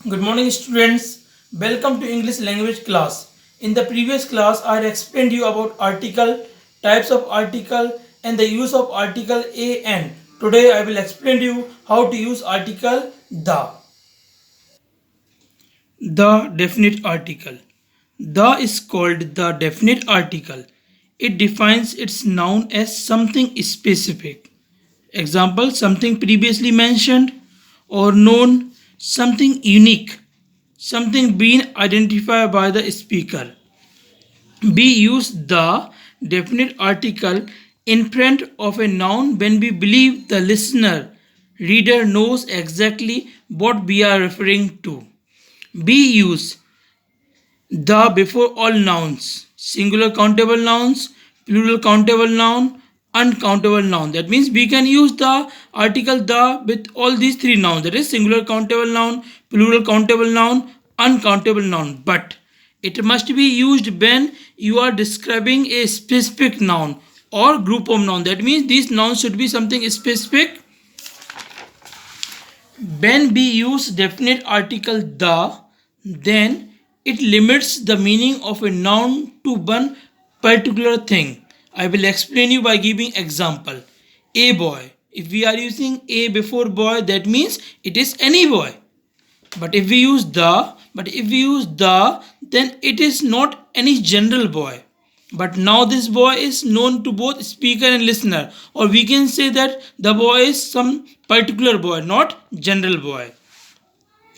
Good morning students. Welcome to English language class. In the previous class I had explained you about article, types of article and the use of article a and. Today I will explain to you how to use article the. The definite article. The is called the definite article. It defines its noun as something specific. Example, something previously mentioned or known, something unique, something being identified by the speaker. We use the definite article in front of a noun when we believe the reader knows exactly what we are referring to. We use the before all nouns, singular countable nouns, plural countable noun, uncountable noun. That means we can use the article the with all these three nouns, that is singular countable noun, plural countable noun, uncountable noun. But it must be used when you are describing a specific noun or group of noun. That means these nouns should be something specific. When we use definite article the, then it limits the meaning of a noun to one particular thing. I will explain you by giving example. A boy. If we are using a before boy, that means it is any boy. But if we use the, then it is not any general boy. But now this boy is known to both speaker and listener, or we can say that the boy is some particular boy, not general boy.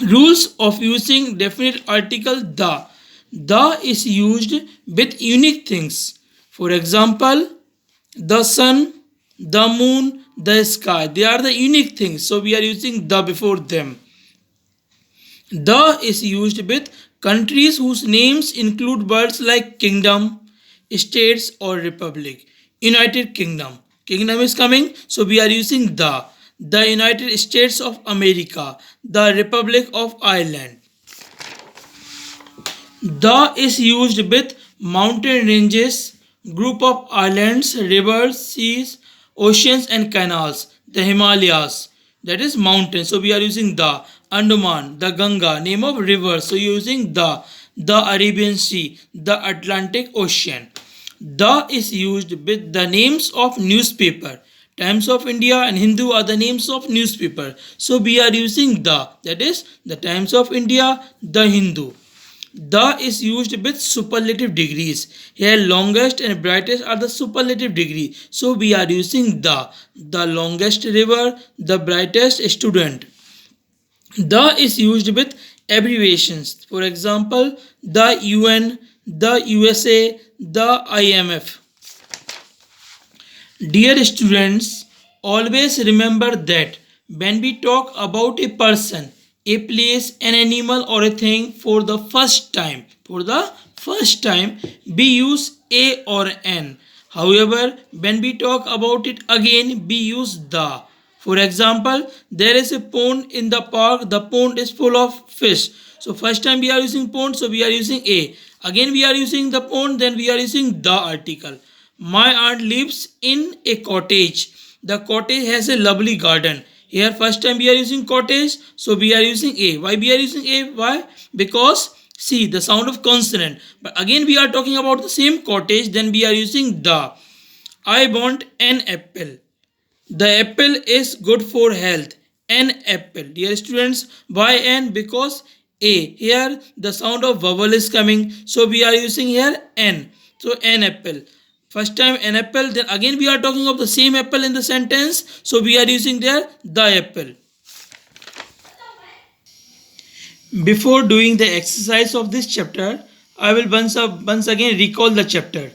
Rules of using definite article the. The is used with unique things. For example, the sun, the moon, the sky. They are the unique things. So we are using the before them. The is used with countries whose names include words like kingdom, states, or republic. United Kingdom. Kingdom is coming, so we are using the. The United States of America, the Republic of Ireland. The is used with mountain ranges, group of islands, rivers, seas, oceans, and canals. The Himalayas, that is mountain. So we are using the. Andaman, the Ganga, name of river. So using the Arabian Sea, the Atlantic Ocean. The is used with the names of newspaper. Times of India and Hindu are the names of newspaper. So we are using the. That is the Times of India, the Hindu. The is used with superlative degrees. Here longest and brightest are the superlative degree. So we are using the. The longest river, the brightest student. The is used with abbreviations. For example, the UN, the USA, the IMF. Dear students, always remember that when we talk about a person, a place, an animal, or a thing for the first time, we use a or an. However, when we talk about it again, we use the. For example, there is a pond in the park, the pond is full of fish. So, first time we are using pond, so we are using a. Again, we are using the pond, then we are using the article. My aunt lives in a cottage. The cottage has a lovely garden. Here, first time we are using cottage, so we are using a. Why we are using a? Why? Because see the sound of consonant. But again, we are talking about the same cottage, then we are using the. I want an apple. The apple is good for health. An apple. Dear students, why an? Because a. Here the sound of vowel is coming. So we are using here an. So an apple. First time an apple, then again we are talking of the same apple in the sentence. So we are using there the apple. Before doing the exercise of this chapter, I will once again recall the chapter.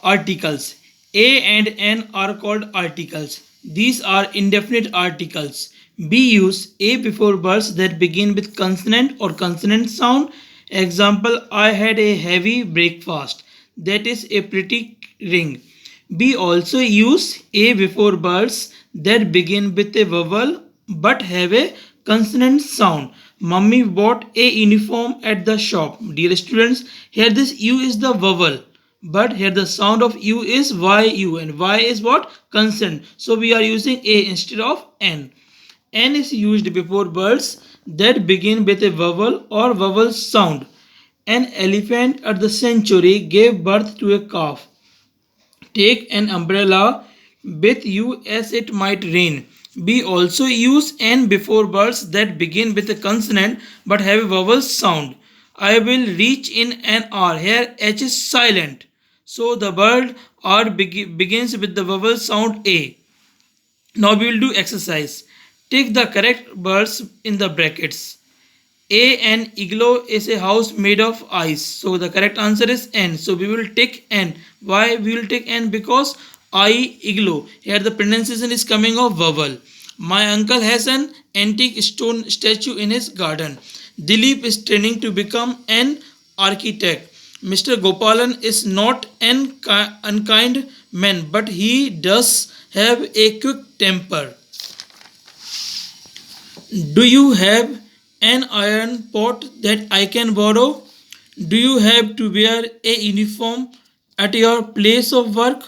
Articles. A and N are called articles. These are indefinite articles. We use A before words that begin with consonant or consonant sound. Example, I had a heavy breakfast. That is a pretty ring. We also use A before words that begin with a vowel but have a consonant sound. Mummy bought a uniform at the shop. Dear students, here this U is the vowel, but here the sound of U is YU, and Y is what? Consonant. So we are using A instead of N. N is used before words that begin with a vowel or vowel sound. An elephant at the sanctuary gave birth to a calf. Take an umbrella with you as it might rain. B. Also use N before words that begin with a consonant but have a vowel sound. I will reach in an R. Here H is silent. So the word R begins with the vowel sound A. Now we will do exercise. Take the correct words in the brackets. An igloo is a house made of ice. So the correct answer is N. So we will take N. Why we will take N? Because I igloo. Here the pronunciation is coming of vowel. My uncle has an antique stone statue in his garden. Dilip is training to become an architect. Mr. Gopalan is not an unkind man, but he does have a quick temper. Do you have an iron pot that I can borrow? Do you have to wear a uniform at your place of work?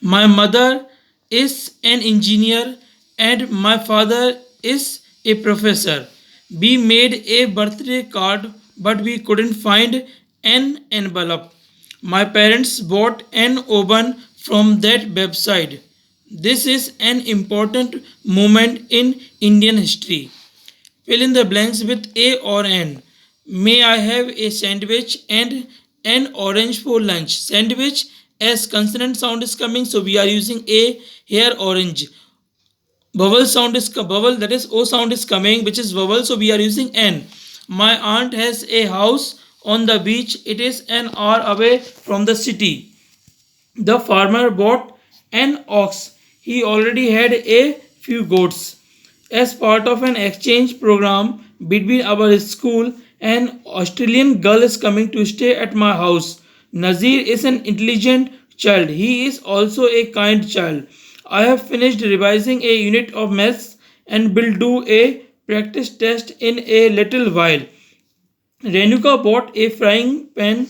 My mother is an engineer and my father is a professor. We made a birthday card but we couldn't find an envelope. My parents bought an oven from that website. This is an important moment in Indian history. Fill in the blanks with A or N. May I have a sandwich and an orange for lunch? Sandwich as consonant sound is coming, so we are using A here orange. Vowel sound is vowel, that is O sound is coming, which is vowel, so we are using N. My aunt has a house on the beach. It is an hour away from the city. The farmer bought an ox. He already had a few goats. As part of an exchange program between our school, an Australian girl is coming to stay at my house. Nazir is an intelligent child. He is also a kind child. I have finished revising a unit of maths and will do a practice test in a little while. Renuka bought a frying pan,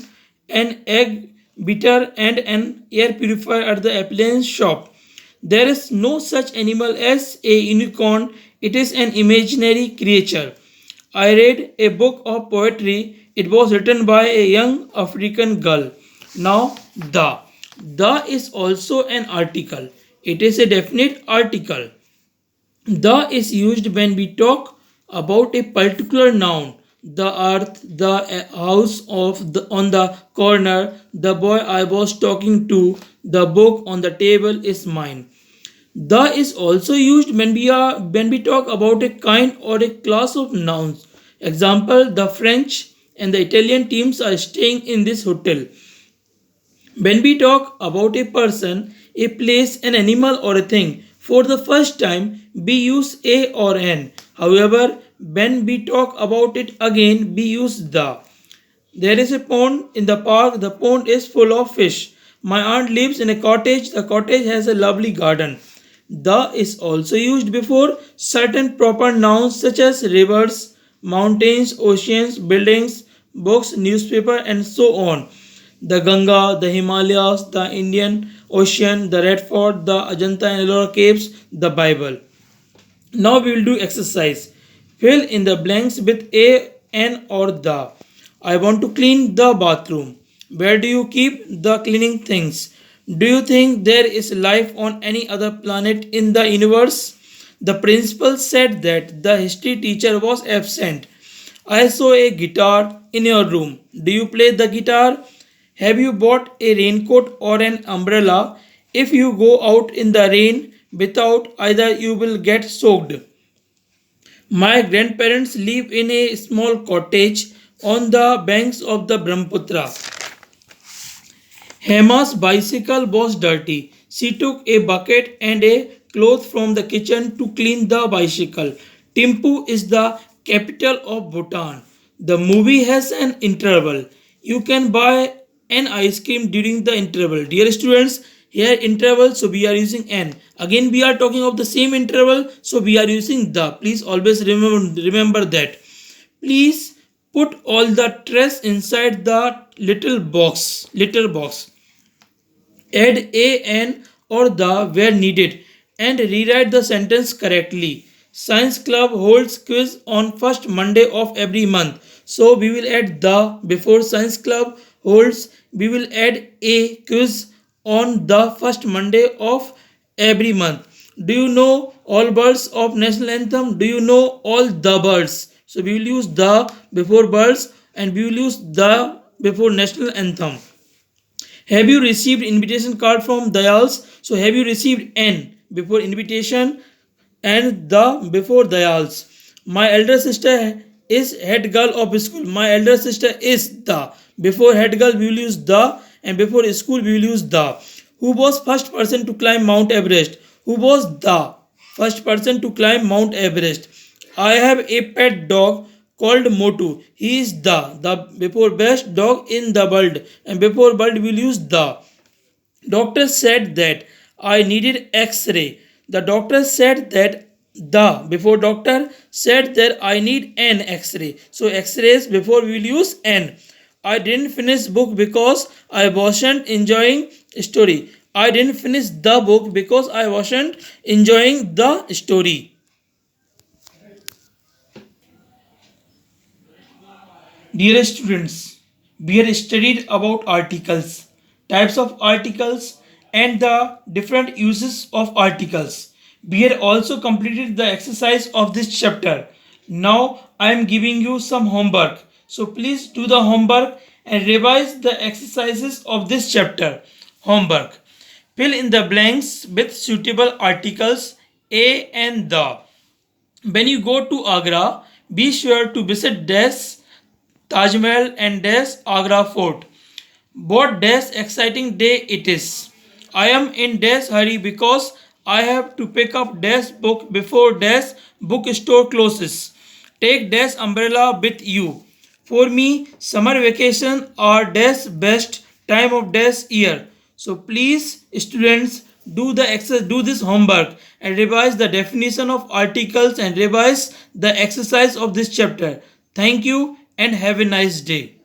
an egg beater, and an air purifier at the appliance shop. There is no such animal as a unicorn, it is an imaginary creature. I read a book of poetry. It was written by a young African girl. Now, the. The is also an article. It is a definite article. The is used when we talk about a particular noun. The earth, the house of the on the corner, the boy I was talking to, the book on the table is mine. The is also used when we talk about a kind or a class of nouns. Example: the French and the Italian teams are staying in this hotel. When we talk about a person, a place, an animal, or a thing, for the first time, we use a or an. However, when we talk about it again, we use the. There is a pond in the park. The pond is full of fish. My aunt lives in a cottage. The cottage has a lovely garden. The is also used before certain proper nouns such as rivers, mountains, oceans, buildings, books, newspaper, and so on. The Ganga, the Himalayas, the Indian Ocean, the Red Fort, the Ajanta and Ellora caves, the Bible. Now we will do exercise. Fill in the blanks with a, an, or the. I want to clean the bathroom. Where do you keep the cleaning things? Do you think there is life on any other planet in the universe? The principal said that the history teacher was absent. I saw a guitar in your room. Do you play the guitar? Have you bought a raincoat or an umbrella? If you go out in the rain without either, you will get soaked. My grandparents live in a small cottage on the banks of the Brahmaputra. Hema's bicycle was dirty. She took a bucket and a cloth from the kitchen to clean the bicycle. Thimphu is the capital of Bhutan. The movie has an interval. You can buy an ice cream during the interval. Dear students, here interval, so we are using n. Again, we are talking of the same interval, so we are using the. Please always remember that. Please put all the trash inside the little box, litter box. Add a, an, or the where needed and rewrite the sentence correctly. Science club holds quiz on first Monday of every month. So we will add the before science club holds. We will add a quiz on the first Monday of every month. Do you know all birds of national anthem? Do you know all the birds? So we will use the before birds and we will use the before national anthem. Have you received invitation card from Dayals? So have you received N before invitation and the before Dayals. My elder sister is head girl of school. My elder sister is the. Before head girl we will use the and before school we will use the. Who was first person to climb Mount Everest? Who was the first person to climb Mount Everest? I have a pet dog called Motu. He is the before best dog in the world and before world we will use the. Doctor said that I needed X-ray. The doctor said that the before doctor said that I need an X-ray. So X-rays before we will use n. I didn't finish book because I wasn't enjoying story. I didn't finish the book because I wasn't enjoying the story. Dear students, we have studied about articles, types of articles, and the different uses of articles. We had also completed the exercise of this chapter. Now I am giving you some homework. So please do the homework and revise the exercises of this chapter. Homework. Fill in the blanks with suitable articles a and the. When you go to Agra, be sure to visit Des Taj Mahal and Des Agra Fort. What Des exciting day it is. I am in Des hurry because I have to pick up Des book before Des bookstore closes. Take Des umbrella with you. For me, summer vacation are Des best time of Des year. So please, students, do this homework and revise the definition of articles and revise the exercise of this chapter. Thank you and have a nice day.